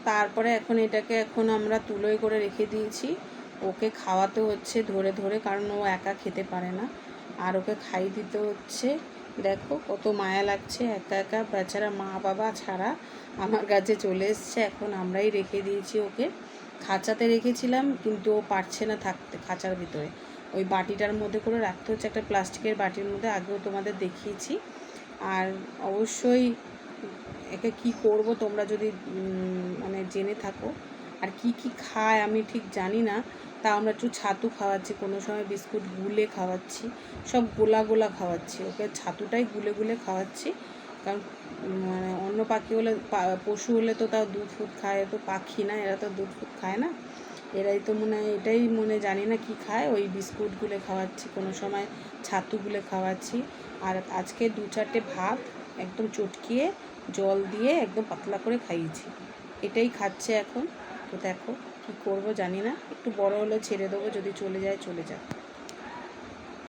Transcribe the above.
তারপরে এখন এটাকে এখন আমরা তুলোয় করে রেখে দিয়েছি। ওকে খাওয়াতে হচ্ছে ধরে ধরে, কারণ ও একা খেতে পারে না, আর ওকে খাইয়ে দিতে হচ্ছে। দেখো কত মায়া লাগছে, একা একা বেচারা মা বাবা ছাড়া আমার কাছে চলে এসছে। এখন আমরাই রেখে দিয়েছি ওকে। খাঁচাতে রেখেছিলাম কিন্তু ও পারছে না থাকতে খাঁচার ভিতরে। ওই বাটিটার মধ্যে করে রাখতে হচ্ছে, একটা প্লাস্টিকের বাটির মধ্যে, আগেও তোমাদের দেখিয়েছি। আর অবশ্যই একে কি করব তোমরা যদি মানে জেনে থাকো। আর কি কি খায় আমি ঠিক জানি না, তা আমরা একটু ছাতু খাওয়াচ্ছি, কোনো সময় বিস্কুট গুলে খাওয়াচ্ছি, সব গোলা গোলা খাওয়াচ্ছি ওকে। ছাতুটাই গুলে গুলে খাওয়াচ্ছি, কারণ মানে অন্য পাখি হলে, পশু হলে তো তাও দুধ ফুট খায়, তো পাখি না, এরা তো দুধ ফুট খায় না। এরাই তো মনে হয়, এটাই মনে জানি না কি খায়, ওই বিস্কুট গুলে খাওয়াচ্ছি, কোনো সময় ছাতু গুলে খাওয়াচ্ছি। আর আজকে 2-4টে ভাত একদম চটকিয়ে জল দিয়ে একদম পাতলা করে খাইয়েছি, এটাই খাচ্ছে এখন। তো দেখো কী করবো জানি না, একটু বড় হলে ছেড়ে দেবো, যদি চলে যায় চলে যাক।